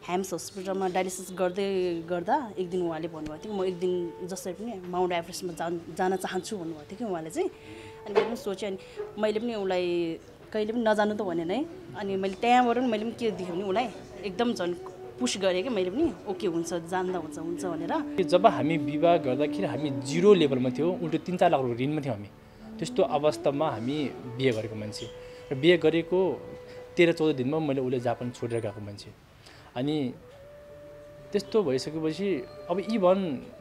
ह्याम्स हस्पिटलमा डायलिसिस गर्दै गर्दा एक दिन उहाँले भन्नुभएको थियो म एक दिन जसरी पनि माउन्ट एभरेस्टमा जान चाहन्छु भन्नुभएको थियो कि उहाँले चाहिँ अनि मैले पनि सोचेँ अनि मैले पनि उसलाई कहिले पनि नजानु त भनेन है अनि मैले त्यहाँबाट पनि मैले पनि के देखेँ भने उसलाई एकदम झन् पुस गरेँ कि मैले पनि ओके हुन्छ जान्दा हुन्छ भनेर जब हामी विवाह गर्दाखेरि हामी 0 लेभलमा थियौँ उल्टो 3-4 लाख रुपियाँ ऋणमा थियौँ हामी त्यस्तो अवस्थामा हामी बिहे गरेको मान्छे र बिहे गरेको 13-14 दिनमा मैले उसले जापान छोडेर गएको मान्छे अनि त्यस्तो भइसकेपछि अब इभन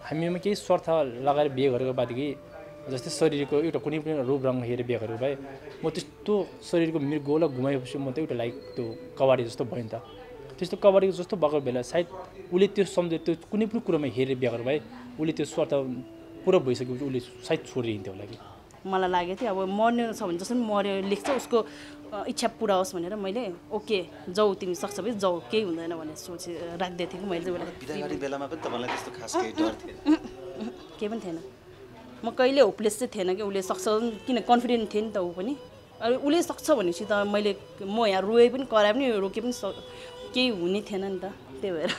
हामीमा केही स्वार्थ लगाएर बिहे गरेको बादकी जस्तै शरीरको एउटा कुनै पनि रूप रङ हेरेर बिहे गरेको भए म त्यस्तो शरीरको मृगौला घुमाएपछि म त एउटा लाइक त्यो कबाडी जस्तो भयो नि त त्यस्तो कबाडी जस्तो भएको बेला सायद उसले त्यो सम्झेर त्यो कुनै पनि कुरोमा हेरेर बिहे गरेको भए उसले त्यो स्वार्थ पुरा भइसकेपछि उसले सायद छोडिदिन्थ्यो होला कि मलाई लागेको थियो अब मर्ने छ भने जसरी मर्यो लेख्छ उसको इच्छा पुरा होस् भनेर मैले ओके जाऊ तिमी सक्छ भने जाऊ केही हुँदैन भनेर सोचे राख्दै थिएँ कि मैले बिदागरी बेलामा पनि तपाईँलाई त्यस्तो खास केही डर थिएन केही पनि थिएन म कहिले होपलेस चाहिँ थिएन कि उसले सक्छ किन कन्फिडेन्ट थिएँ नि त ऊ पनि अनि उसले सक्छ भनेपछि त मैले म यहाँ रोए पनि कराए पनि रोके पनि केही हुने थिएन नि त त्यही भएर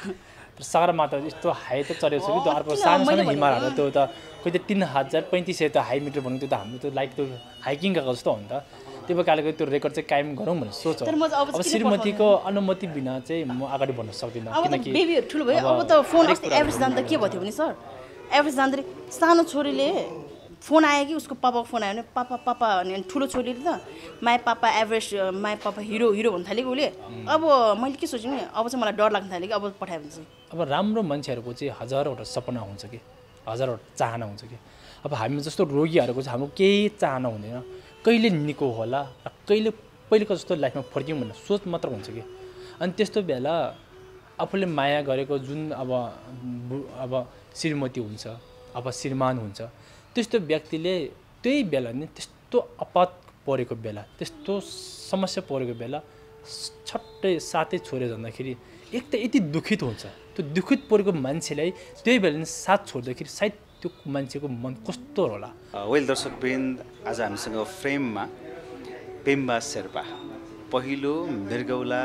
सगरमाथा यस्तो हाई त चढेको छ कि त्यो अर्को सानो सानो हिमालहरू त्यो त कोही त 3035 त हाई मिटर भन्नु त्यो त हाम्रो त लाइक त्यो हाइकिङ गएको जस्तो हो नि त त्यो प्रकारले त्यो रेकर्ड चाहिँ कायम गरौँ भनेर सोच अब श्रीमतीको अनुमति बिना चाहिँ म अगाडि बढ्न सक्दिनँ किनकि बेबीहरू ठुलो भयो अब त फोन अस्ति एभरेज जाँदा के भयो भने सर एभरेज जाँदाखेरि सानो छोरीले फोन आयो कि उसको पापाको फोन आयो भने पापा अनि ठुलो छोरीले त my papa average my papa hero भन्न थाल्यो कि उसले अब मैले के सोचेँ नि अब चाहिँ मलाई डर लाग्न थाल्यो कि अब पठायो भने चाहिँ अब राम्रो मान्छेहरूको चाहिँ हजारवटा सपना हुन्छ कि हजारवटा चाहना हुन्छ कि अब हामी जस्तो रोगीहरूको चाहिँ हाम्रो केही चाहना हुँदैन कहिले निको होला र कहिले पहिलेको जस्तो लाइफमा फर्क्यौँ भन्ने सोच मात्र हुन्छ कि अनि त्यस्तो बेला आफूले माया गरेको जुन अब श्रीमती हुन्छ अब श्रीमान हुन्छ त्यस्तो व्यक्तिले त्यही बेला नि त्यस्तो आपत परेको बेला त्यस्तो समस्या परेको बेला छट्टै साथै छोडेर जाँदाखेरि एक त यति दुखित हुन्छ त्यो दुखित परेको मान्छेलाई त्यही बेला नि साथ छोड्दाखेरि सायद त्यो मान्छेको मन कस्तो होला वेल दर्शकवृन्द आज हामीसँग फ्रेममा पेम्बा शेर्पा पहिलो मृगौला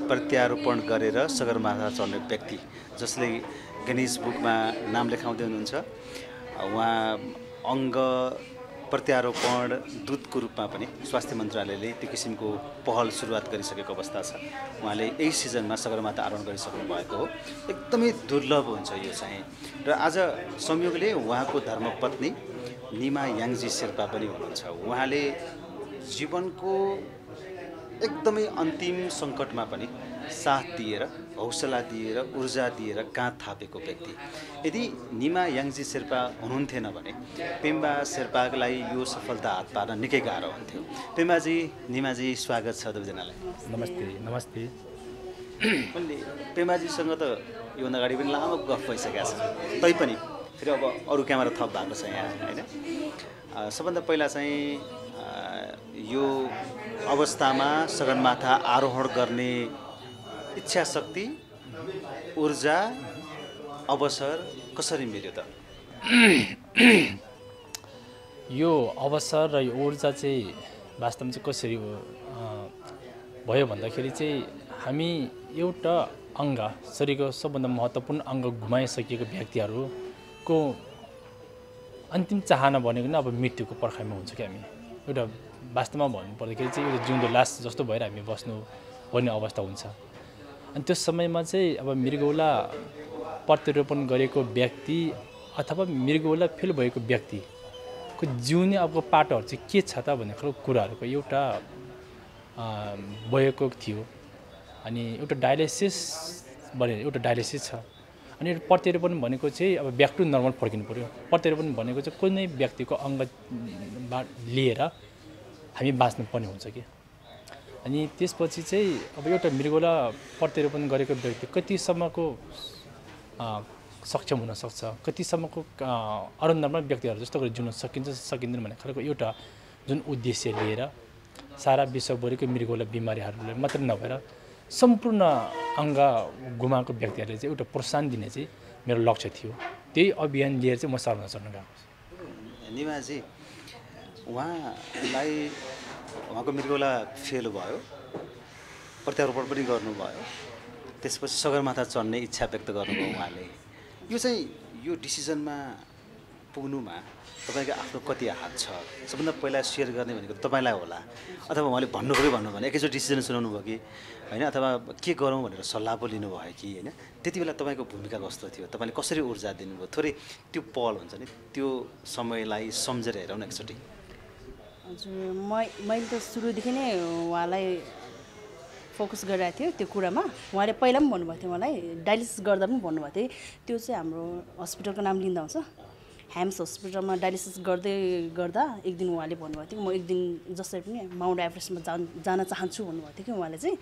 प्रत्यारोपण गरेर सगरमाथा चढ्ने व्यक्ति जसले गिनिज बुकमा नाम लेखाउँदै हुनुहुन्छ उहाँ अङ्ग प्रत्यारोपण दूतको रूपमा पनि स्वास्थ्य मन्त्रालयले त्यो किसिमको पहल सुरुवात गरिसकेको अवस्था छ उहाँले यही सिजनमा सगरमाथा आरोहण गरिसक्नु भएको हो एकदमै दुर्लभ हुन्छ यो चाहिँ र आज संयोगले उहाँको धर्मपत्नी निमा याङजी शेर्पा पनि हुनुहुन्छ उहाँले जीवनको एकदमै अन्तिम सङ्कटमा पनि साथ दिएर हौसला दिएर ऊर्जा दिएर काँध थापेको व्यक्ति यदि निमा याङजी शेर्पा हुनुहुन्थेन भने पेम्बा शेर्पालाई यो सफलता हात पार्न निकै गाह्रो हुन्थ्यो पेम्बाजी निमाजी स्वागत छ दुवैजनालाई नमस्ते मैले पेम्बाजीसँग त योभन्दा अगाडि पनि लामो गफ भइसकेको छ तैपनि फेरि अब अरू क्यामेरा थप भएको छ यहाँ होइन सबभन्दा पहिला चाहिँ यो अवस्थामा सगरमाथा आरोहण गर्ने इच्छा शक्ति ऊर्जा अवसर कसरी मिल्यो त यो अवसर र यो ऊर्जा चाहिँ वास्तवमा चाहिँ कसरी भयो भन्दाखेरि चाहिँ हामी एउटा अङ्ग शरीरको सबभन्दा महत्त्वपूर्ण अङ्ग गुमाइसकेको व्यक्तिहरूको अन्तिम चाहना भनेको नै अब मृत्युको पर्खाइमा हुन्छ कि हामी एउटा वास्तवमा भन्नुपर्दाखेरि चाहिँ एउटा जिउँदो लास जस्तो भएर हामी बस्नु पर्ने अवस्था हुन्छ अनि त्यो समयमा चाहिँ अब मृगौला प्रत्यारोपण गरेको व्यक्ति अथवा मृगौला फेल भएको व्यक्तिको जिउने अब पाटोहरू चाहिँ के छ त भन्ने खालको कुराहरूको एउटा भएको थियो अनि एउटा डायलिसिस छ अनि प्रत्यारोपण भनेको चाहिँ अब ब्याक टु नर्मल फर्किनु पऱ्यो प्रत्यारोपण भनेको चाहिँ कुनै व्यक्तिको अङ्ग लिएर हामी बाँच्नुपर्ने हुन्छ कि अनि त्यसपछि चाहिँ अब एउटा मृगौला प्रत्यारोपण गरेको व्यक्ति कतिसम्मको सक्षम हुनसक्छ कतिसम्मको अरू नर्मल व्यक्तिहरू जस्तो गरी जिउन सकिँदैन भन्ने खालको एउटा जुन उद्देश्य लिएर सारा विश्वभरिको मृगौला बिमारीहरूलाई मात्र नभएर सम्पूर्ण अङ्ग गुमाएको व्यक्तिहरूले चाहिँ एउटा प्रोत्साहन दिने चाहिँ मेरो लक्ष्य थियो त्यही अभियान लिएर चाहिँ म सगरमाथा चढ्न गएको छु निमाजी उहाँलाई उहाँको मृगौला फेल भयो प्रत्यारोपण पनि गर्नुभयो त्यसपछि सगरमाथा चढ्ने इच्छा व्यक्त गर्नुभयो उहाँले। यो चाहिँ यो डिसिजनमा पुग्नुमा तपाईँको आफ्नो कति हात छ? सबभन्दा पहिला सेयर गर्ने भनेको तपाईँलाई होला, अथवा उहाँले भन्नुभयो भने एकैचोटि डिसिजन सुनाउनु भयो कि होइन, अथवा के गरौँ भनेर सल्लाह पो लिनुभयो कि होइन? त्यति बेला तपाईँको भूमिका कस्तो थियो? तपाईँले कसरी ऊर्जा दिनुभयो? थोरै त्यो पल हुन्छ नि, त्यो समयलाई सम्झेर हेरौँ न एकचोटि। हजुर, मैले त सुरुदेखि नै उहाँलाई फोकस गरिरहेको थियो त्यो कुरामा। उहाँले पहिला पनि भन्नुभएको थियो मलाई, डायलिसिस गर्दा पनि भन्नुभएको थियो। त्यो चाहिँ हाम्रो हस्पिटलको नाम लिँदा हुन्छ, ह्याम्स हस्पिटलमा डायलिसिस गर्दा एक दिन उहाँले भन्नुभएको थियो म एक दिन जसरी पनि माउन्ट एभरेस्टमा जान चाहन्छु भन्नुभएको थियो कि उहाँले चाहिँ।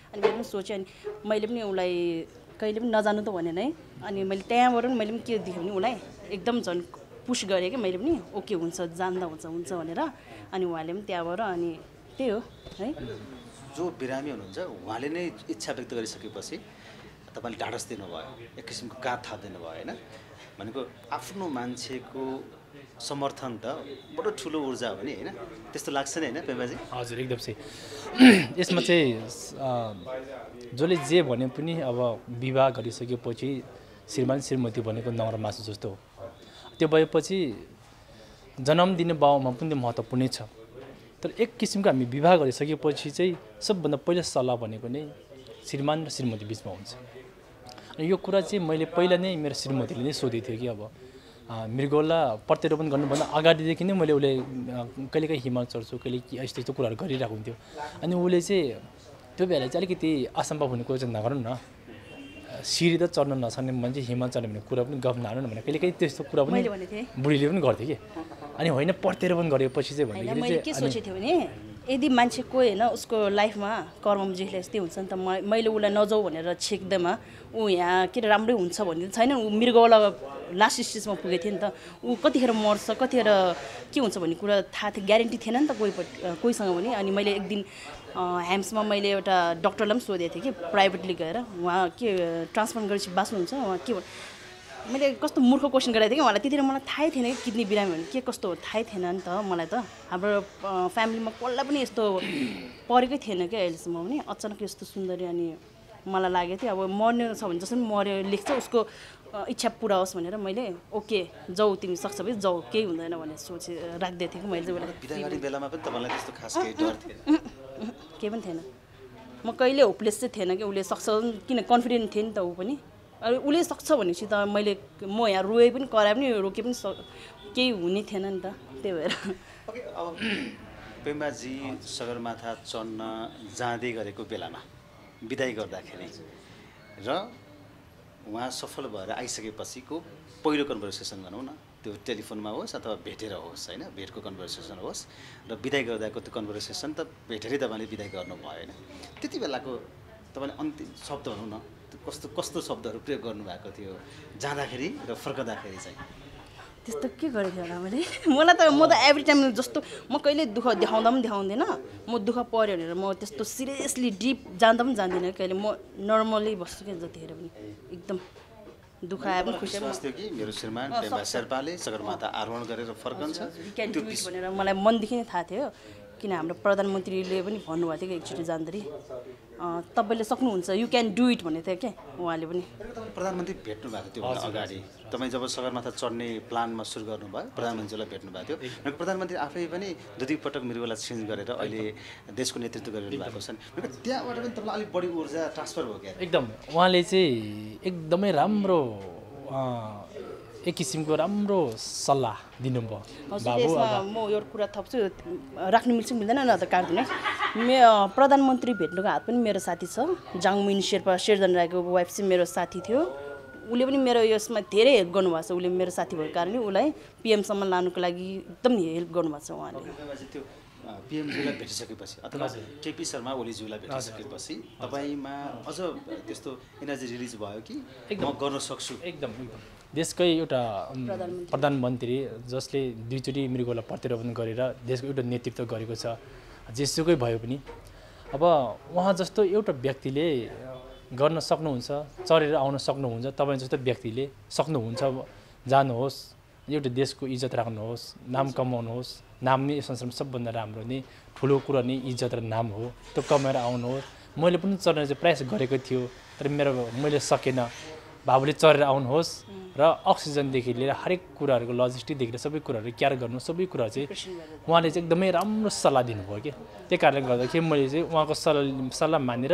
अनि मैले पनि सोचेँ, अनि मैले पनि उसलाई कहिले पनि नजानु त भनेन है। अनि मैले त्यहाँबाट पनि मैले पनि के देखेँ भने उसलाई एकदम झन् पुस गरेँ कि मैले पनि ओके हुन्छ, जान्दा हुन्छ भनेर। अनि उहाँले पनि त्यहाँबाट, अनि त्यही हो है। जो बिरामी हुनुहुन्छ उहाँले नै इच्छा व्यक्त गरिसकेपछि तपाईँले ढाडस दिनुभयो, एक किसिमको काँध थापिदिनुभयो होइन? भनेको आफ्नो मान्छेको समर्थन त बडो ठुलो ऊर्जा हो नि होइन? त्यस्तो लाग्छ नि होइन पेम्बाजी? हजुर, एकदम सही। यसमा चाहिँ जसले जे भने पनि अब विवाह गरिसकेपछि श्रीमान श्रीमती भनेको नर मासु जस्तो हो। त्यो भएपछि जन्म दिने बाउमा पनि महत्त्वपूर्ण छ। तर एक किसिमको हामी विवाह गरिसकेपछि चाहिँ सबभन्दा पहिलो सल्लाह भनेको नै श्रीमान र श्रीमती बिचमा हुन्छ। अनि यो कुरा चाहिँ मैले पहिला नै मेरो श्रीमतीले नै सोधेको थियो कि अब मृगौला प्रत्यारोपण गर्नुभन्दा अगाडिदेखि नै मैले उसले कहिलेकाहीँ हिमाल चढ्छु, कहिले यस्तो यस्तो कुराहरू गरिरहेको हुन्थ्यो। अनि उसले चाहिँ त्यो बेला चाहिँ अलिकति असम्भव हुने कुरा चाहिँ नगर्नु न, सिँढी त चढ्न नसक्ने मान्छे हिमाल चढ्ने भन्ने कुरा पनि गफ नहाल्नु न भने कहिलेकाहीँ त्यस्तो कुरा पनि बुढीले पनि गर्थ्यो कि। अनि होइन प्रत्यारोपण गरेपछि चाहिँ भन्दाखेरि मैले के सोचेको थिएँ भने यदि मान्छे कोही होइन उसको लाइफमा कर्ममा जे यस्तै हुन्छ नि त, मैले उसलाई नजाऊ भनेर छेक्दैमा ऊ यहाँ के राम्रै हुन्छ भन्ने छैन। ऊ मृगौला लास्ट स्टेजमा पुगेको थियो नि त, ऊ कतिखेर मर्छ कतिखेर के हुन्छ भन्ने कुरा थाहा थियो, ग्यारेन्टी थिएन नि त कोहीसँग पनि। अनि मैले एक दिन ह्याम्समा मैले एउटा डक्टरलाई पनि सोधेको थिएँ कि प्राइभेटली गएर, उहाँ के ट्रान्सप्लान्ट गरेपछि बाँच्नुहुन्छ उहाँ के, मैले कस्तो मूर्ख क्वेसन गरेको थिएँ कि उहाँलाई। त्यतिखेर मलाई थाहै थिएन कि किडनी बिरामी भने के कस्तो हो, थाहै थिएन नि त मलाई त। हाम्रो फ्यामिलीमा कसलाई पनि यस्तो परेकै थिएन क्या अहिलेसम्म पनि। अचानक यस्तो सुन्दरी, अनि मलाई लागेको थियो अब मर्ने छ भने जसरी मर्यो लेख्छ उसको इच्छा पुरा होस् भनेर मैले ओके जाऊ तिमी सक्छ भने जाऊ, केही हुँदैन भनेर सोचेर राखिदिएको थिएँ कि मैले चाहिँ बेलामा पनि तपाईँलाई त्यस्तो खास केही डर थिएन? केही पनि थिएन, म कहिले होपलेस चाहिँ थिएन कि उसले सक्छ, किन कन्फिडेन्ट थिएँ नि त ऊ पनि। अब उसले सक्छ भनेपछि त म यहाँ रोए पनि कराए पनि रोके पनि केही हुने थिएन नि त, त्यही भएर। अब पेम्बाजी सगरमाथा चढ्न जाँदै गरेको बेलामा बिदाई गर्दाखेरि र उहाँ सफल भएर आइसकेपछिको पहिलो कन्भर्सेसन भनौँ न, त्यो टेलिफोनमा होस् अथवा भेटेर होस् होइन, भेटको कन्भर्सेसन होस् र बिदाई गर्दाको त्यो कन्भर्सेसन त भेटेरै तपाईँले बिदाई गर्नुभयो होइन? त्यति बेलाको तपाईँले अन्तिम शब्द भनौँ न, कस्तो कस्तो शब्दहरू प्रयोग गर्नुभएको थियो जाँदाखेरि र फर्कँदाखेरि चाहिँ? त्यस्तो के गरेको थिएँ होला मैले, म त एभ्री टाइम जस्तो म कहिले दुःख देखाउँदा पनि देखाउँदिनँ। म दुःख पऱ्यो भनेर म त्यस्तो सिरियसली डिप जान्दा पनि जान्दिनँ कहिले। म नर्मली बस्छु क्या जतिखेर पनि, एकदम दुःख आए पनि खुसी थियो कि मेरो श्रीमान पेम्बा शेर्पाले सगरमाथा आरोहण गरेर फर्कन्छ भनेर मलाई मनदेखि नै थाहा थियो। किन हाम्रो प्रधानमन्त्रीले पनि भन्नुभएको थियो कि एकचोटि जाँदाखेरि तपाईँले सक्नुहुन्छ, यु क्यान डु इट भनेको थियो क्या उहाँले पनि। प्रधानमन्त्री भेट्नु भएको थियो अगाडि तपाईँ जब सगरमाथा चढ्ने प्लानमा सुरु गर्नुभयो प्रधानमन्त्रीलाई भेट्नु भएको थियो। प्रधानमन्त्री आफै पनि दुई पटक मृगौला चेन्ज गरेर अहिले देशको नेतृत्व गरिरहनु भएको छ। त्यहाँबाट पनि तपाईँलाई अलिक बढी ऊर्जा ट्रान्सफर भयो क्या? एकदम, उहाँले चाहिँ एकदमै राम्रो एक किसिमको राम्रो सल्लाह दिनुभयो। बाबु म यो कुरा थप्छु, राख्नु मिल्छ मिल्दैन न त काट्दिनँ। प्रधानमन्त्री भेट्नुको हात पनि मेरो साथी छ, जाङमिन शेर्पा शेरजन राईको वाइफ चाहिँ मेरो साथी थियो। उसले पनि मेरो यसमा धेरै हेल्प गर्नुभएको छ। उसले मेरो साथी भएको कारणले उसलाई पिएमसम्म लानुको लागि एकदम हेल्प गर्नुभएको छ उहाँले। त्यो पिएमज्यूलाई भेटिसकेपछि अथवा केपी शर्मा ओलीज्यूलाई भेटिसकेपछि तपाईँमा अझ त्यस्तो एनर्जी रिलिज भयो कि म गर्न सक्छु? एकदम एकदम। देशकै एउटा प्रधानमन्त्री जसले दुईचोटि मृगौला प्रत्यारोपण गरेर देशको एउटा नेतृत्व गरेको छ, जेसुकै भयो पनि अब उहाँ जस्तो एउटा व्यक्तिले गर्न सक्नुहुन्छ, चढेर आउन सक्नुहुन्छ। तपाईँ जस्तो व्यक्तिले सक्नुहुन्छ, जानुहोस्, एउटा देशको इज्जत राख्नुहोस्, नाम कमाउनुहोस्। नाम नै संसारमा सबभन्दा राम्रो नै ठुलो कुरा नै इज्जत र नाम हो, त्यो कमाएर आउनुहोस्। मैले पनि चढ्ने चाहिँ प्रयास गरेको थियो, तर मैले सकेन, बाबुले चढेर आउनुहोस् र अक्सिजनदेखि लिएर हरेक कुराहरूको लजिस्टिकदेखि लिएर सबै कुराहरू केयर गर्नु, सबै कुराहरू चाहिँ उहाँले चाहिँ एकदमै राम्रो सल्लाह दिनुभयो कि। त्यही कारणले गर्दाखेरि मैले चाहिँ उहाँको सल्लाह मानेर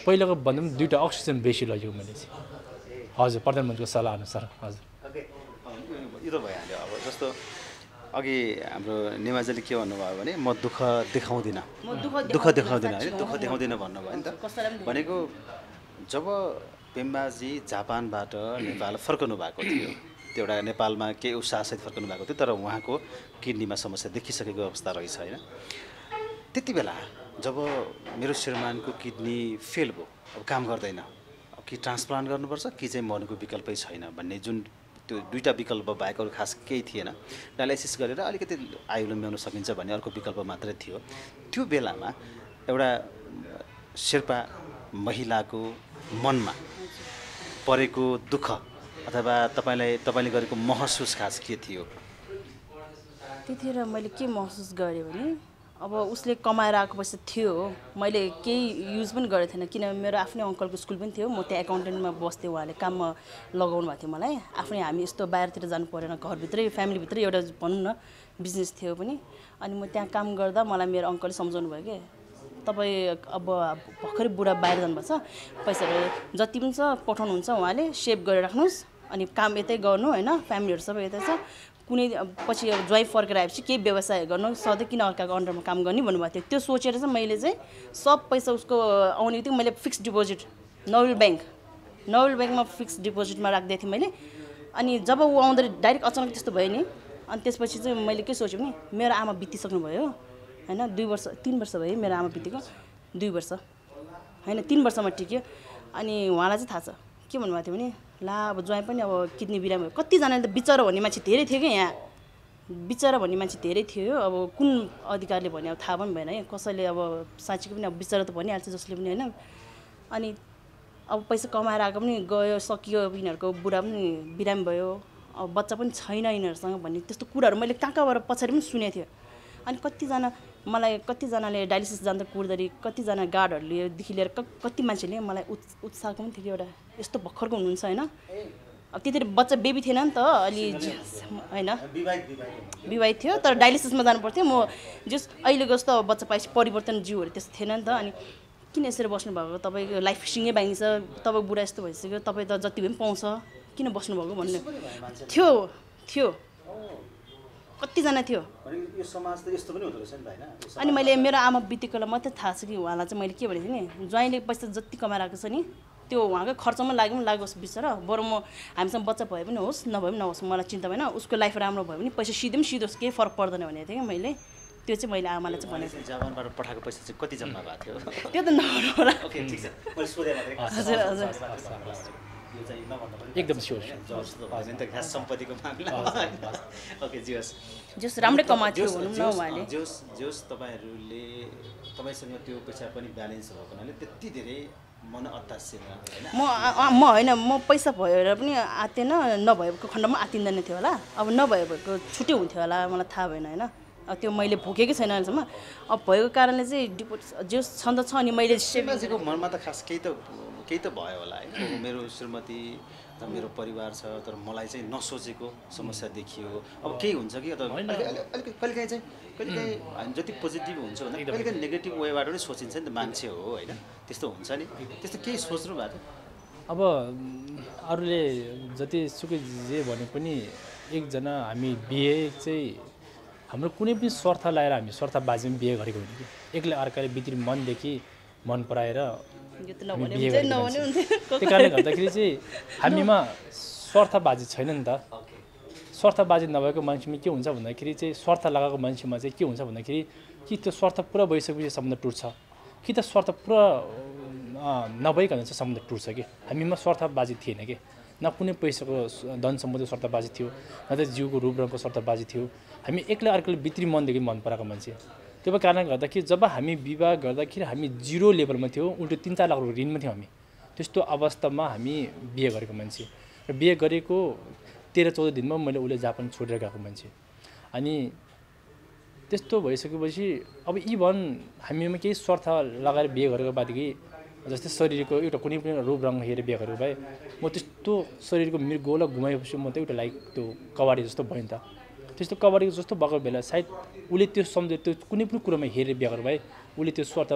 पहिलाको भन्दा पनि 2टा अक्सिजन बेसी लगेको मैले चाहिँ। हजुर, प्रधानमन्त्रीको सल्लाह अनुसार। हजुर, यो त भइहाल्यो। अब जस्तो अघि हाम्रो नेमाजीले के भन्नुभयो भने म दुःख देखाउँदिनँ होइन, दुःख देखाउँदिनँ भन्नुभयो नि त। भनेको जब पेम्बाजी जापानबाट नेपाल फर्कनु भएको थियो, त्यो एउटा नेपालमा केही उत्साहसहित फर्कनु भएको थियो, तर उहाँको किडनीमा समस्या देखिसकेको अवस्था रहेछ होइन। त्यति बेला जब मेरो श्रीमानको किडनी फेल भयो, अब काम गर्दैन, अब कि ट्रान्सप्लान्ट गर्नुपर्छ कि चाहिँ मर्नुको विकल्पै छैन भन्ने जुन त्यो 2टा विकल्प बाहेक अरू खास केही थिएन, डायलाइसिस गरेर अलिकति आयु लम्ब्याउन सकिन्छ भन्ने अर्को विकल्प मात्रै थियो। त्यो बेलामा एउटा शेर्पा महिलाको मनमा परेको दुःख अथवा तपाईँले गरेको महसुस खास के थियो? त्यतिखेर मैले के महसुस गरेँ भने अब उसले कमाएर आएको पैसा थियो, मैले केही युज पनि गरेको थिएन, किनभने मेरो आफ्नै अङ्कलको स्कुल पनि थियो, म त्यहाँ एकाउन्टेन्टमा बस्थेँ, उहाँले काममा लगाउनु भएको थियो मलाई। आफ्नै हामी यस्तो बाहिरतिर जानु परेन, घरभित्रै फ्यामिलीभित्रै एउटा भनौँ न बिजनेस थियो पनि। अनि म त्यहाँ काम गर्दा मलाई मेरो अङ्कलले सम्झाउनु भयो कि तपाईँ अब भर्खरै बुढा बाहिर जानुभएको छ, पैसाहरू जति पनि छ पठाउनुहुन्छ, उहाँले सेभ गरेर राख्नुहोस्, अनि काम यतै गर्नु होइन, फ्यामिलीहरू सबै यतै छ, कुनै पछि ज्वाइँ फर्केर आएपछि केही व्यवसाय गर्नु, सधैँ किन अर्काको अन्डरमा काम गर्ने भन्नुभएको थियो। त्यो सोचेर चाहिँ मैले चाहिँ सब पैसा उसको आउने बित्तिकै मैले फिक्स डिपोजिट नवल ब्याङ्कमा फिक्स डिपोजिटमा राखिदिएको थिएँ मैले। अनि जब ऊ आउँदा डाइरेक्ट अचानक त्यस्तो भयो नि, अनि त्यसपछि चाहिँ मैले के सोचेँ भने मेरो आमा बितिसक्नु भयो होइन, 3 वर्ष भयो मेरो आमा बितेको, 2 वर्ष होइन 3 वर्षमा टिक्यो। अनि उहाँलाई चाहिँ थाहा छ के भन्नुभएको थियो भने ला अब ज्वाइँ पनि अब किडनी बिरामी भयो। कतिजनाले त बिचरा भन्ने मान्छे धेरै थियो क्या, यहाँ बिचरा भन्ने मान्छे धेरै थियो, अब कुन अधिकारले भन्यो अब थाहा पनि भएन है, कसैले अब साँच्चीको पनि अब बिचरा त भनिहाल्छ जसले पनि होइन। अनि अब पैसा कमाएर आएको पनि गयो, सकियो, यिनीहरूको बुढा पनि बिरामी भयो, अब बच्चा पनि छैन यिनीहरूसँग भन्ने त्यस्तो कुराहरू मैले कहाँबाट पछाडि पनि सुनेको थियो। अनि कतिजनाले डायलिसिस जाँदा कुर्दाखेरि कतिजना गार्डहरूलेदेखि लिएर कति मान्छेले मलाई उत्साहको पनि थियो कि एउटा यस्तो भर्खरको हुनुहुन्छ होइन। अब त्यतिखेर बच्चा बेबी थिएन नि त, अलि होइन विवाहित थियो, तर डायलिसिसमा जानु पर्थ्यो। म जस अहिलेको जस्तो अब बच्चा पाएपछि परिवर्तन जिउहरू त्यस्तो थिएन नि त। अनि किन यसरी बस्नुभएको, तपाईँको लाइफ सिँगै बाँगिन्छ, तपाईँको बुढा यस्तो भइसक्यो, तपाईँ त जति भए पनि पाउँछ, किन बस्नुभएको भन्ने थियो कतिजना थियो। अनि मैले मेरो आमा बितेकोलाई मात्रै थाहा छ कि उहाँलाई चाहिँ मैले के भनेको थिएँ नि, ज्वाइँले पैसा जति कमाएर आएको छ नि त्यो उहाँकै खर्चमा लागोस् बिचरा, बरु म हामीसँग बच्चा भए पनि होस् नभए पनि नहोस् मलाई चिन्ता भएन, उसको लाइफ राम्रो भयो भने पैसा सिधोस् केही फरक पर्दैन भनेको थिएँ कि मैले। त्यो चाहिँ मैले आमालाई चाहिँ भनेको थिएँ। जापानबाट पठाएको पैसा चाहिँ कति जम्मा भएको थियो? त्यो त नभनौँ। हजुर एकदम स्योर खास सम्पत्तिको मामला। ओके जस राम्रै कमाएको थियो भनौँ न उहाँले। जोस् तपाईँहरूले तपाईँसँग त्यो पैसा पनि ब्यालेन्स भएको हुनाले त्यति धेरै मन अत्तासिएन होइन। म होइन, म पैसा भएर पनि आत्तेन, नभएको खण्डमा आत्तिँदैन थियो होला, अब नभएको छुट्टै हुन्थ्यो होला, मलाई थाहा भएन होइन। अब त्यो मैले भोगेकै छैन अहिलेसम्म, अब भएको कारणले चाहिँ जो छन्द छ। अनि मैले श्रीमाजीको मनमा त खास केही त भयो होला है, मेरो श्रीमती मेरो परिवार छ तर मलाई चाहिँ नसोचेको समस्या देखियो, अब केही हुन्छ कि कहिलेकाहीँ जति पोजिटिभ हुन्छ भन्दा कहिलेकाहीँ नेगेटिभ वेबाट पनि सोचिन्छ नि त, मान्छे हो होइन, त्यस्तो हुन्छ नि, त्यस्तो केही सोच्नु भएको थियो? अब अरूले जतिसुकै जे भने पनि एकजना हामी बिहे चाहिँ हाम्रो कुनै पनि स्वार्थ लाएर हामी स्वार्थबाजीमा बिहे गरेको होइन कि, एक्लै अर्काले भित्री मनदेखि मन पराएर त्यही कारणले गर्दाखेरि चाहिँ हामीमा स्वार्थबाजी छैन नि त। स्वार्थबाजी नभएको मान्छेमा के हुन्छ भन्दाखेरि चाहिँ स्वार्थ लगाएको मान्छेमा चाहिँ के हुन्छ भन्दाखेरि कि त्यो स्वार्थ पुरा भइसकेपछि सम्बन्ध टुट्छ, कि त स्वार्थ पुरा नभइकन चाहिँ सम्बन्ध टुट्छ कि। हामीमा स्वार्थबाजी थिएन कि, न कुनै पैसाको धन सम्बन्धी स्वार्थबाजी थियो, न त जिउको रूप रङको स्वार्थबाजी थियो। हामी एक्लै अर्कोले भित्री मनदेखि मन पराएको मान्छे। त्यो कारणले गर्दाखेरि जब हामी विवाह गर्दाखेरि हामी 0 लेभलमा थियौँ, उल्टो 3-4 लाख रुपियाँ ऋणमा थियौँ हामी। त्यस्तो अवस्थामा हामी बिहे गरेको मान्छे र बिहे गरेको 13-14 दिनमा मैले उसले जापान छोडेर गएको मान्छे। अनि त्यस्तो भइसकेपछि अब इभन हामीमा केही स्वार्थ लगाएर बिहे गरेको बाददेखि जस्तै शरीरको एउटा कुनै पनि रूप रङ हेरेर बिहा गरेको भए म त्यस्तो शरीरको मृगौला घुमाएपछि म त एउटा लाइक त्यो कबाडी जस्तो भयो नि त त्यस्तो कबाडी जस्तो भएको बेला सायद उसले त्यो सम्झे त्यो कुनै पनि कुरोमा हेरेर बिहा गरेको भए उसले त्यो स्वार्थ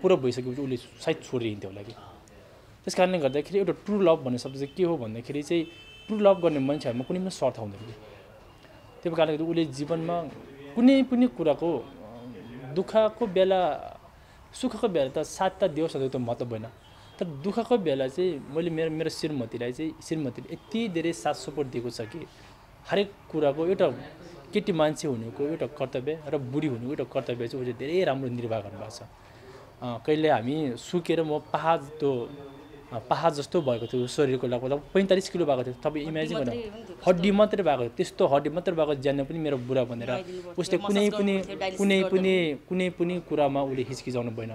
पुरा भइसकेपछि उसले सायद छोडिहिँड्थ्यो होला कि त्यस कारणले गर्दाखेरि एउटा ट्रु लभ भन्ने शब्द चाहिँ के हो भन्दाखेरि चाहिँ ट्रु लभ गर्ने मान्छेहरूमा कुनै पनि स्वार्थ हुँदैन कि त्यही कारणले गर्दा उसले जीवनमा कुनै पनि कुराको दुःखको बेला सुखको बेला त साथ त दियोस् त मतलब होइन तर दुःखको बेला चाहिँ मैले मेरो श्रीमतीले यति धेरै साथ सपोर्ट दिएको छ कि हरेक कुराको एउटा केटी मान्छे हुनुको एउटा कर्तव्य र बुढी हुनुको एउटा कर्तव्य चाहिँ उसले धेरै राम्रो निर्वाह गर्नुभएको छ कहिले हामी सुकेर म पहाड जस्तो भएको थियो शरीरको लगभग 45 किलो भएको थियो तपाईँ इमेजिन गर्नु हड्डी मात्रै भएको थियो त्यस्तो हड्डी मात्रै भएको ज्यान पनि मेरो बुढा भनेर उसले कुनै पनि कुरामा उसले हिचकिचाउनु भएन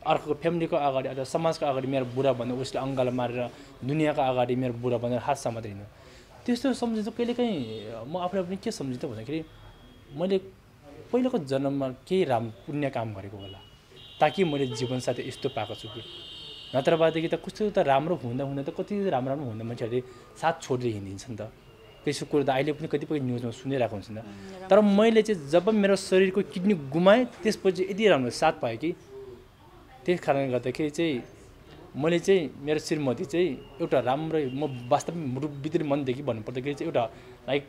अर्को फ्यामिलीको अगाडि अथवा समाजको अगाडि मेरो बुढा भनेर उसले अङ्गालो मारेर दुनियाँको अगाडि मेरो बुढा भनेर हात समातेर हिँड्नु त्यस्तो सम्झिन्छ कहिलेकाहीँ म आफूलाई पनि के सम्झिन्छ भन्दाखेरि मैले पहिलाको जन्ममा केही पुण्य काम गरेको होला ताकि मैले जीवनसाथी यस्तो पाएको छु कि नत्रबादेखि त कस्तो त राम्रो हुँदा त कति राम्रो हुँदा मान्छेहरूले साथ छोडेर हिँडिन्छ नि त त्यसो कुरो त अहिले पनि कतिपय न्युजमा सुनिरहेको हुन्छ नि तर मैले चाहिँ जब मेरो शरीरको किडनी गुमाएँ त्यसपछि यति राम्रो साथ पाएँ कि त्यस कारणले गर्दाखेरि चाहिँ मैले चाहिँ मेरो श्रीमती चाहिँ एउटा राम्रै म वास्तवमा भित्री मनदेखि भन्नुपर्दाखेरि चाहिँ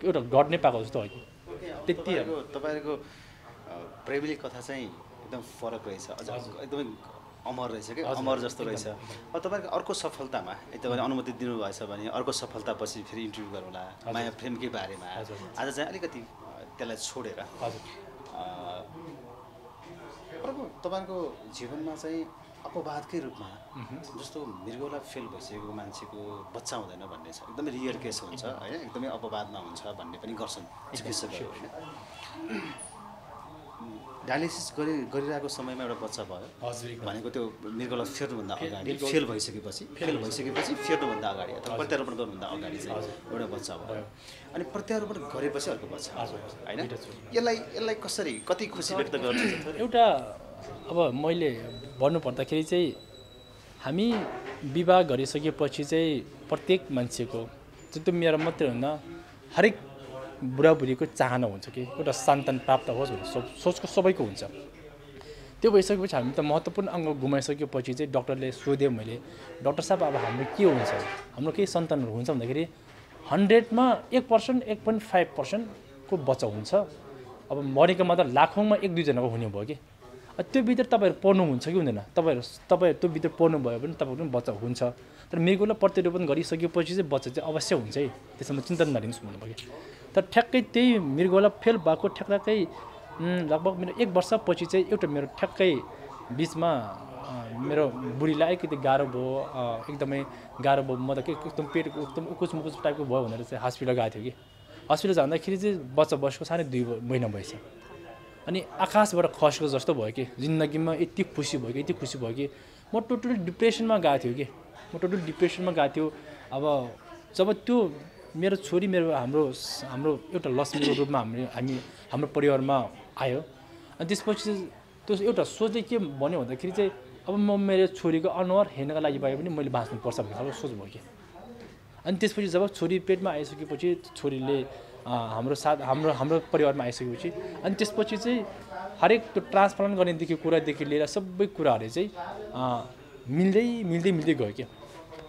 एउटा गड नै पाएको जस्तो हो कि त्यति तपाईँहरूको प्रेमिली कथा चाहिँ एकदम फरक रहेछ अझ एकदमै अमर रहेछ कि अमर जस्तो रहेछ अब तपाईँको अर्को सफलतामा तपाईँले अनुमति दिनुभएछ भने अर्को सफलतापछि फेरि इन्टरभ्यू गरौँला माया प्रेमकै बारेमा आज चाहिँ अलिकति त्यसलाई छोडेर अर्को तपाईँको जीवनमा चाहिँ अपवादकै रूपमा जस्तो मृगौला फेल भइसकेको मान्छेको बच्चा हुँदैन भन्ने छ एकदमै रियर केस हुन्छ होइन एकदमै अपवादमा हुन्छ भन्ने पनि गर्छन् चिकित्सकहरू होइन डायलिसिस गरिरहेको समयमा एउटा बच्चा भयो भनेको त्यो मृगौला फेर्नुभन्दा अगाडि फेल भइसकेपछि फेर्नुभन्दा अगाडि अथवा प्रत्यारोपण गर्नुभन्दा अगाडि चाहिँ एउटा बच्चा भयो अनि प्रत्यारोपण गरेपछि अर्को बच्चा होइन यसलाई कसरी कति खुसी व्यक्त गर्नुहुन्छ एउटा अब मैले भन्नुपर्दाखेरि चाहिँ हामी विवाह गरिसकेपछि चाहिँ प्रत्येक मान्छेको त्यो मेरो मात्रै होइन हरेक बुढाबुढीको चाहना हुन्छ कि एउटा सन्तान प्राप्त होस् भन्ने सोचको सबैको हुन्छ त्यो भइसकेपछि हामी त महत्त्वपूर्ण अङ्ग गुमाइसकेपछि चाहिँ डक्टरले सोधेँ मैले डक्टर साहब अब हाम्रो के हुन्छ हाम्रो केही सन्तानहरू हुन्छ भन्दाखेरि 100मा 1%, 1.5% को बच्चा हुन्छ अब मरेको मात्र लाखौँमा 1-2 जनाको हुने भयो कि त्यो भित्र तपाईँहरू पढ्नुहुन्छ कि हुँदैन तपाईँ त्यो भित्र पढ्नु भयो भने तपाईँको पनि बच्चा हुन्छ तर मृगौला प्रत्यारोपण गरिसकेपछि चाहिँ बच्चा चाहिँ अवश्य हुन्छ है त्यसमा चिन्ता नलिनुहोस् भन्नुभयो कि तर ठ्याक्कै त्यही मृगौला फेल भएको ठ्याक्कै लगभग मेरो 1 वर्षपछि चाहिँ एउटा मेरो ठ्याक्कै बिचमा मेरो बुढीलाई अलिकति गाह्रो भयो एकदमै गाह्रो भयो म त के एकदम पेटको एकदम उकुस मुकुस टाइपको भयो भनेर चाहिँ हस्पिटल गएको थियो कि हस्पिटल जाँदाखेरि चाहिँ बच्चा बसेको साढे 2 महिना भएछ अनि आकाशबाट खसेको जस्तो भयो कि जिन्दगीमा यति खुसी भयो कि म टोटल डिप्रेसनमा गएको थियो अब जब त्यो मेरो छोरी हाम्रो एउटा लक्ष्मीको रूपमा हाम्रो परिवारमा आयो अनि त्यसपछि त्यो एउटा सोचले के भन्यो भन्दाखेरि चाहिँ अब म मेरो छोरीको अनुहार हेर्नका लागि भए पनि मैले बाँच्नुपर्छ भन्ने खालको सोच भयो कि अनि त्यसपछि जब छोरी पेटमा आइसकेपछि छोरीले हाम्रो परिवारमा आइसकेपछि अनि त्यसपछि चाहिँ हरेक त्यो ट्रान्सप्लान्ट गर्नेदेखि कुरादेखि लिएर सबै कुराहरू चाहिँ मिल्दै गयो कि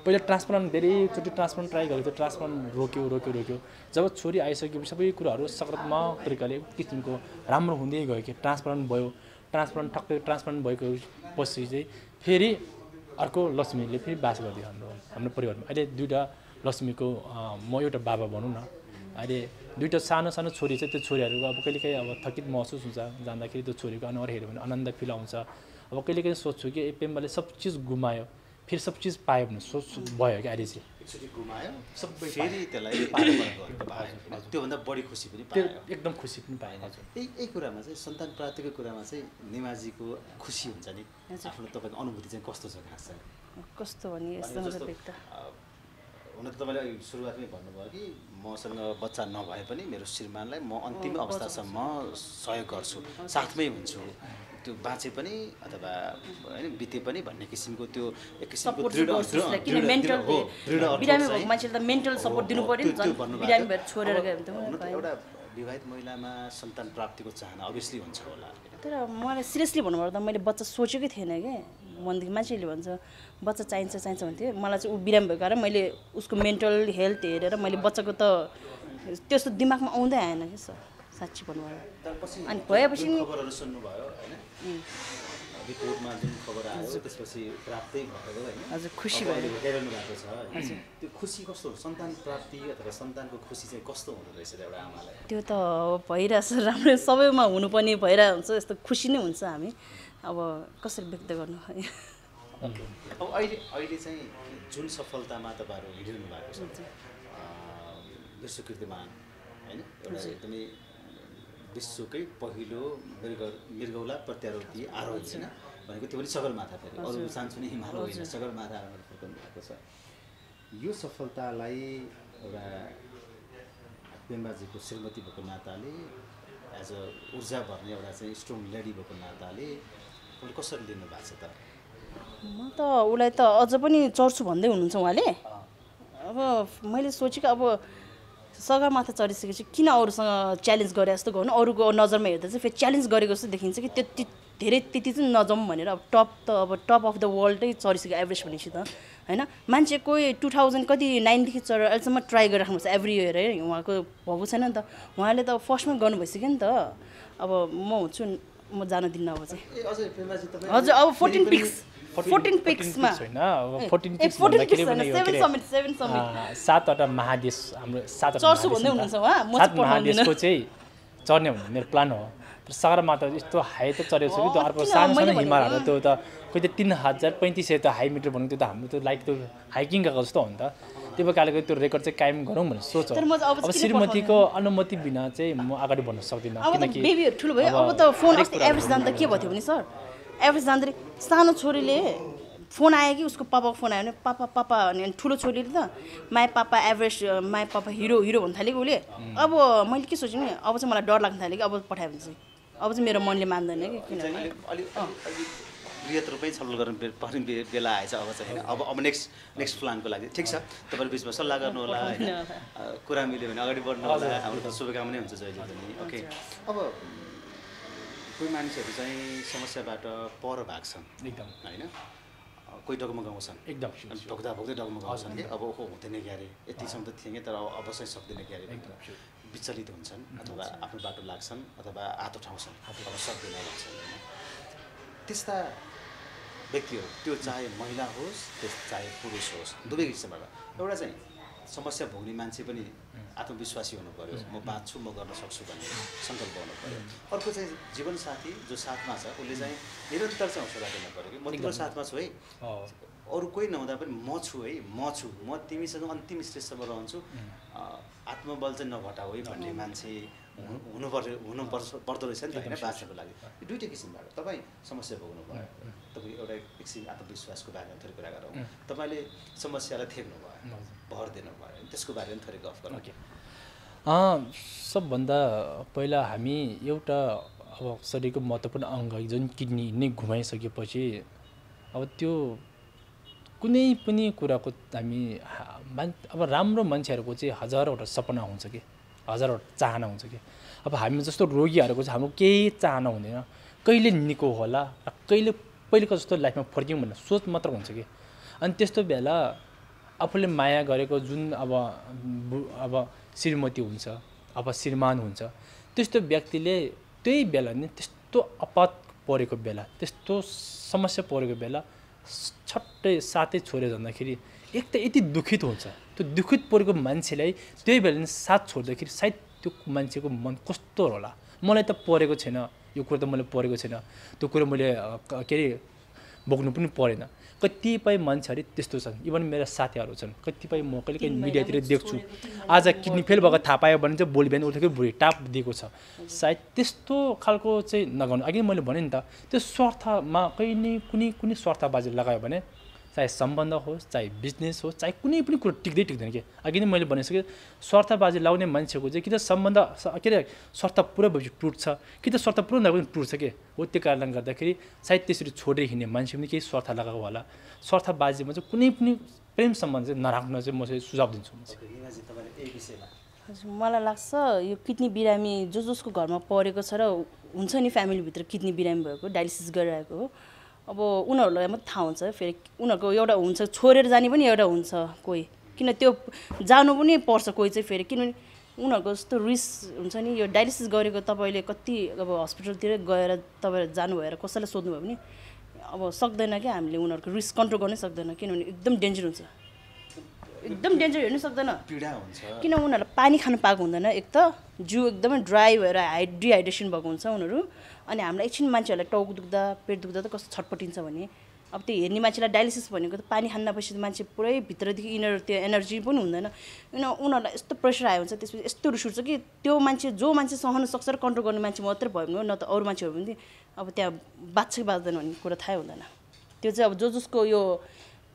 पहिला ट्रान्सप्लान्ट धेरैचोटि ट्रान्सप्लान्ट ट्राई गरेको थियो ट्रान्सप्लान्ट रोक्यो जब छोरी आइसकेपछि सबै कुराहरू सकारात्मक तरिकाले किसिमको राम्रो हुँदै गयो कि ट्रान्सप्लान्ट भएको पछि चाहिँ फेरि अर्को लक्ष्मीले फेरि बास गरिदियो हाम्रो परिवारमा अहिले 2टा लक्ष्मीको म एउटा बाबा भनौँ न अहिले 2टा सानो छोरी चाहिँ त्यो छोरीहरूको अब कहिलेकाहीँ अब थकित महसुस हुन्छ जाँदाखेरि त्यो छोरीको अनुहार हेऱ्यो भने आनन्द फिल आउँछ अब कहिलेकाहीँ सोच्छु कि पेम्बाले सब चिज गुमायो फेरि सब चिज पायो भने सोच भयो कि अहिले चाहिँ त्योभन्दा बढी खुसी पनि पायो एकदम खुसी पनि पाएँ हजुर यही कुरामा चाहिँ सन्तान प्राप्तिको कुरामा चाहिँ निमाजीको खुसी हुन्छ नि आफ्नो तपाईँको अनुभूति चाहिँ कस्तो छ खास चाहिँ कस्तो भने यस्तो हुन त तपाईँले सुरुवातमै भन्नुभयो कि मसँग बच्चा नभए पनि मेरो श्रीमानलाई म अन्तिम अवस्थासम्म सहयोग गर्छु साथमै हुन्छु त्यो बाँचे पनि अथवा होइन बिते पनि भन्ने किसिमको त्यो एक किसिमको सपोर्ट दृढ किन मेन्टल बिरामी भएको मान्छेले त मेन्टल सपोर्ट दिनु पर्यो नि झन् बिरामी भएर छोडेर गयो भने त एउटा विवाहित महिलामा सन्तान प्राप्तिको चाहना अभियसली हुन्छ होला तर मलाई सिरियसली भन्नुपर्दा मैले बच्चा सोचेकै थिएन क्या मनदेखि मान्छेले भन्छ बच्चा चाहिन्छ भन्थ्यो मलाई चाहिँ ऊ बिरामी भएको कारण मैले उसको मेन्टल हेल्थ हेरेर मैले बच्चाको त त्यस्तो दिमागमा आउँदै आएन कि सर साँच्ची भन्नुभयो अनि भएपछि खबरहरू सुन्नुभयो होइन रिपोर्टमा जुन खबर आयो त्यसपछि प्राप्तै भएको होइन हजुर खुसी भयो हेरिरहनु भएको छ त्यो खुसी कस्तो सन्तान प्राप्ति अथवा सन्तानको खुसी चाहिँ कस्तो हुँदो रहेछ एउटा आमालाई त्यो त भइरहेछ राम्रो सबैमा हुनुपर्ने भइरहेको हुन्छ यस्तो खुसी नै हुन्छ हामी अब कसरी व्यक्त गर्नु है अब अहिले चाहिँ जुन सफलतामा तपाईँहरू हिँडिरहनु भएको छ विश्वकीर्तिमान होइन एउटा एकदमै विश्वकै पहिलो मृगौला प्रत्यारोपी आरोहण होइन भनेको त्यो पनि सगरमाथा फेरि अरू सानसुनी हिमाल होइन सगरमाथा आरोहण फर्कनु भएको छ यो सफलतालाई एउटा पेम्बाजीको श्रीमती भएको नाताले एज अ ऊर्जा भर्ने एउटा चाहिँ स्ट्रङ लेडी भएको नाताले उसले कसरी लिनु भएको छ त म त उसलाई त अझ पनि चढ्छु भन्दै हुनुहुन्छ उहाँले अब मैले सोचेको अब सगरमाथा चढिसकेपछि किन अरूसँग च्यालेन्ज गरे जस्तो गर्नु अरूको नजरमा हेर्दा चाहिँ फेरि च्यालेन्ज गरेको जस्तो देखिन्छ कि त्यति धेरै त्यति चाहिँ नजाउँ भनेर अब टप अफ द वर्ल्डै चढिसक्यो एभरेज भनेपछि त होइन मान्छे कोही 2000 कति 9देखि चढेर अहिलेसम्म ट्राई गरिराख्नु पर्छ एभ्री इयर है उहाँको भएको छैन नि त उहाँले त फर्स्टमा गर्नु भइसक्यो नि त अब म हुन्छु म जान दिन्न अब चाहिँ हजुर अब 14 पिक्समा होइन 14 पिक्स भन्दाखेरि पनि यो के 7वटा महादेश हाम्रो 7 महादेशको चाहिँ चढ्ने भन्ने मेरो प्लान हो तर सगरमाथा यस्तो हाई त चढेको छ कि त्यो अर्को सानो सानो हिमालहरू त्यो त कोही त 3500 त हाई मिटर भनेको त्यो त हाम्रो त लाइक त्यो हाइकिङ गएको जस्तो हो नि त त्यो प्रकारले त्यो रेकर्ड चाहिँ कायम गरौँ भनेर सोच हो अब श्रीमतीको अनुमति बिना चाहिँ म अगाडि बढ्न सक्दिनँ किनकि बेबीहरू ठुलो भयो अब त फोन अस्ति एभरेज जाँदा के भयो भने सर एभरेज जाँदाखेरि सानो छोरीले फोन आयो कि उसको पापाको फोन आयो भने पापा अनि ठुलो छोरीले त my papa average my papa hero भन्नु थाल्यो कि उसले अब मैले के सोचेँ नि अब चाहिँ मलाई डर लाग्न थाल्यो कि अब पठायो भने चाहिँ अब चाहिँ मेरो मनले मान्दैन कि किनभने वृहत रूपमै छलफल गर्नु पर्ने बेला आएछ अब चाहिँ होइन अब नेक्स्ट प्लानको लागि ठिक छ तपाईँहरू बिचमा सल्लाह गर्नु होला होइन कुरा मिल्यो भने अगाडि बढ्नु होला हाम्रो त शुभकामना हुन्छ जहिले पनि ओके अब कोही मानिसहरू चाहिँ समस्याबाट पर भाग्छन् एकदम होइन कोही डगमगाउँछन् एकदम भोग्दै डगमगाउँछन् कि अब हुँदैन क्यारे यतिसम्म त थिएँ कि तर अब चाहिँ सक्दैन क्यारे विचलित हुन्छन् अथवा आफ्नो बाटो लाग्छन् अथवा हात उठाउँछन् अब सक्दैन भन्छन् होइन त्यस्ता व्यक्तिहरू त्यो चाहे महिला होस् चाहे पुरुष होस् दुवै किसिमबाट एउटा चाहिँ समस्या भोग्ने मान्छे पनि आत्मविश्वासी हुनु पर्यो म बाँच्छु म गर्न सक्छु भन्ने सङ्कल्प हुनु पर्यो अर्को चाहिँ जीवनसाथी जो साथमा छ उसले चाहिँ निरन्तर चाहिँ हौसला दिनु पर्यो कि म तिम्रो साथमा छु है अरू कोही नहुँदा पनि म छु है म तिमीसँग अन्तिम स्टेजसम्म रहन्छु आत्मबल चाहिँ नघटाऊ है भन्ने मान्छे पर्दो रहेछ नि त होइन बाँच्नको लागि यो दुइटै किसिमबाट तपाईँ समस्या भोग्नु भयो तपाईँ एउटा किसिम आत्मविश्वासको बारेमा थोरै कुरा गरौँ तपाईँले समस्यालाई थेक्नु भयो भर दिनु भयो त्यसको बारेमा थोरै गफ गरौँ सबभन्दा पहिला हामी एउटा अब शरीरको महत्त्वपूर्ण अङ्ग जुन किडनी नै घुमाइसकेपछि अब त्यो कुनै पनि कुराको हामी अब राम्रो मान्छेहरूको चाहिँ हजारवटा सपना हुन्छ कि हजारवटा चाहना हुन्छ कि अब हामी जस्तो रोगीहरूको चाहिँ हाम्रो केही चाहना हुँदैन कहिले निको होला र कहिले पहिलेको जस्तो लाइफमा फर्क्यौँ भन्ने सोच मात्र हुन्छ कि अनि त्यस्तो बेला आफूले माया गरेको जुन अब श्रीमती हुन्छ अब श्रीमान हुन्छ त्यस्तो व्यक्तिले त्यही बेला नि त्यस्तो आपत परेको बेला त्यस्तो समस्या परेको बेला छट्टै साथै छोडेर जाँदाखेरि एक त यति दुखित हुन्छ त्यो दुखित परेको मान्छेलाई त्यही बेला नि साथ छोड्दाखेरि सायद त्यो मान्छेको मन कस्तो होला मलाई त परेको छैन यो कुरो त मैले परेको छैन त्यो कुरो मैले के अरे बोक्नु पनि परेन कतिपय मान्छेहरू त्यस्तो छन् इभन मेरा साथीहरू छन् कतिपय म कहिले मिडियातिर देख्छु आज किडनी फेल भएको थाहा पायो भने चाहिँ भोलि बिहान उठेको भुँडी टाप दिएको छ सायद त्यस्तो खालको चाहिँ नगर्नु अघि मैले भने नि त त्यो स्वार्थमा कुनै स्वार्थबाजी लगायो भने चाहे सम्बन्ध होस्, चाहे बिजनेस होस्, चाहे कुनै पनि कुरो टिक्दैन कि अघि नै मैले भनिसकेँ स्वार्थबाजी लाउने मान्छेको चाहिँ कि त सम्बन्ध के अरे स्वार्थ पुरा भएपछि टुट्छ कि त स्वार्थ पुरा नभए पनि टुट्छ के हो। त्यो कारणले गर्दाखेरि सायद त्यसरी छोडेर हिँड्ने मान्छे पनि केही स्वार्थ लगाएको होला। स्वार्थबाजीमा चाहिँ कुनै पनि प्रेम सम्बन्ध चाहिँ नराख्न चाहिँ म चाहिँ सुझाव दिन्छु। हजुर मलाई लाग्छ यो किडनी बिरामी जसको घरमा परेको छ र हुन्छ नि फ्यामिलीभित्र किडनी बिरामी भएको डायलिसिस गरिरहेको हो, अब उनीहरूलाई मात्रै थाहा हुन्छ। फेरि उनीहरूको एउटा हुन्छ छोडेर जाने पनि एउटा हुन्छ कोही, किन त्यो जानु पनि पर्छ कोही चाहिँ फेरि, किनभने उनीहरूको जस्तो रिस्क हुन्छ नि। यो डायलिसिस गरेको तपाईँले कति अब हस्पिटलतिर गएर तपाईँ जानु भएर कसैलाई सोध्नुभयो भने अब सक्दैन क्या, हामीले उनीहरूको रिस्क कन्ट्रोल गर्नै सक्दैन, किनभने एकदम डेन्जर हुन्छ, एकदम डेन्जर हेर्नु सक्दैन। पीडा हुन्छ किन उनीहरूलाई पानी खानु पाएको हुँदैन, एक त जिउ एकदमै ड्राई भएर डिहाइड्रेसन भएको हुन्छ उनीहरू। अनि हामीलाई एकछिन मान्छेहरूलाई टाउको दुख्दा पेट दुख्दा त कस्तो छटपटिन्छ भने, अब त्यो हेर्ने मान्छेलाई डायलिसिस भनेको त पानी खान नपाएपछि मान्छे पुरै भित्रदेखि इनर त्यो एनर्जी पनि हुँदैन। उनीहरूलाई यस्तो प्रेसर आयो हुन्छ, त्यसपछि यस्तो रिस उठ्छ कि त्यो मान्छे जो मान्छे सहन सक्छ र कन्ट्रोल गर्ने मान्छे मात्रै भयो भने, न त अरू मान्छे हो भने अब त्यहाँ बाँच्छ कि बाँच्दैन भन्ने कुरा थाहै हुँदैन। त्यो चाहिँ अब जसको यो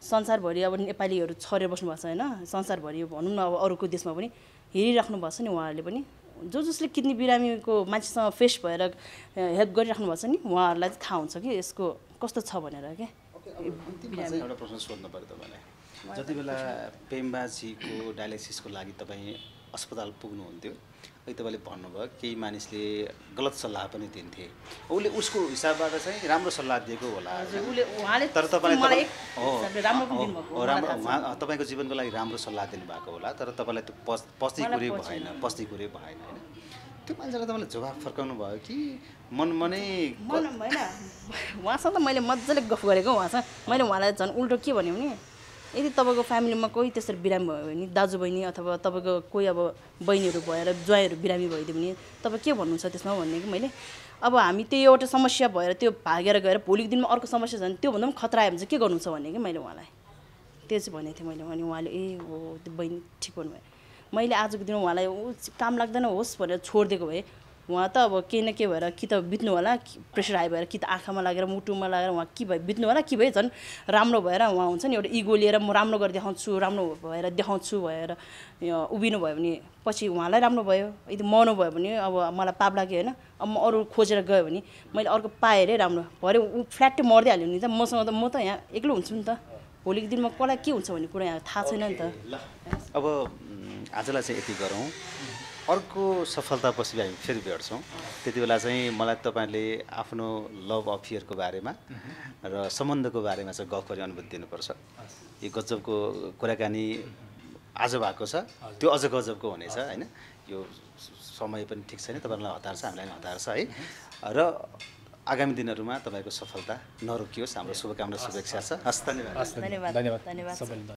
संसारभरि अब नेपालीहरू छरेर बस्नु भएको छ होइन, संसारभरि भनौँ न अब अरूको देशमा पनि हेरिराख्नु भएको छ नि उहाँहरूले पनि, जसले किडनी बिरामीको मान्छेसँग फेस भएर हेल्प गरिराख्नु भएको छ नि उहाँहरूलाई चाहिँ थाहा हुन्छ कि यसको कस्तो छ भनेर क्या। एउटा प्रश्न सोध्नु पऱ्यो तपाईँलाई, जति बेला पेम्बाजीको डायलिसिसको लागि तपाईँ अस्पताल पुग्नुहुन्थ्यो, है तपाईँले भन्नुभयो केही मानिसले गलत सल्लाह पनि दिन्थे, उसले उसको हिसाबबाट चाहिँ राम्रो सल्लाह दिएको होला, तर तपाईँलाई तपाईँको जीवनको लागि राम्रो सल्लाह दिनुभएको होला, तर तपाईँलाई त्यो पस्ती कुरै भएन होइन। त्यो मान्छेलाई तपाईँले जवाफ फर्काउनु भयो कि मनमनै होइन। उहाँसँग त मैले मजाले गफ गरेको, उहाँसँग मैले उहाँलाई झन् उल्टो के भन्यो भने, यदि तपाईँको फ्यामिलीमा कोही त्यसरी बिरामी भयो भने, दाजुबहिनी अथवा तपाईँको कोही अब बहिनीहरू भएर ज्वाइँहरू बिरामी भइदियो भने तपाईँ के भन्नुहुन्छ त्यसमा भन्ने कि मैले। अब हामी त्यो एउटा समस्या भएर त्यो भागेर गएर भोलिको दिनमा अर्को समस्या झन् त्योभन्दा पनि खतरा आयो भने चाहिँ के गर्नुहुन्छ भन्ने कि मैले उहाँलाई त्यो चाहिँ भनेको थिएँ मैले। अनि उहाँले ए हो त्यो बहिनी ठिक भन्नुभयो। मैले आजको दिनमा उहाँलाई काम लाग्दैन होस् भनेर छोडिदिएको भए उहाँ त अब केही न केही भएर कि त बित्नु होला, प्रेसर हाई भएर कि त आँखामा लागेर मुटुमा लागेर उहाँ के भयो बित्नु होला, कि भयो झन् राम्रो भएर उहाँ हुन्छ नि एउटा इगो लिएर म राम्रो गरेर देखाउँछु, राम्रो भएर देखाउँछु भएर उभिनु भयो भने पछि उहाँलाई राम्रो भयो। यदि मर्नु भयो भने अब मलाई पाप लाग्यो होइन, अब म अरू खोजेर गयो भने मैले अर्को पाएँ अरे राम्रो भरे ऊ फ्ल्याट्टै मर्दै हाल्यो भने त मसँग त म त यहाँ एक्लो हुन्छु नि त, भोलिको दिनमा कसलाई के हुन्छ भन्ने कुरा यहाँ थाहा छैन नि त। अब आजलाई चाहिँ यति गरौँ, अर्को सफलतापछि हामी फेरि भेट्छौँ, त्यति बेला चाहिँ मलाई तपाईँले आफ्नो लभ अफेयरको बारेमा र सम्बन्धको बारेमा चाहिँ गफ गरी अनुभूति दिनुपर्छ। यो गजबको कुराकानी आज भएको छ, त्यो अझ गजबको हुनेछ होइन। यो समय पनि ठिक छैन, तपाईँलाई हतार छ, हामीलाई पनि हतार छ है। र आगामी दिनहरूमा तपाईँको सफलता नरोकियोस्, हाम्रो शुभकामना शुभेच्छा छ। हस्, धन्यवाद। धन्यवाद।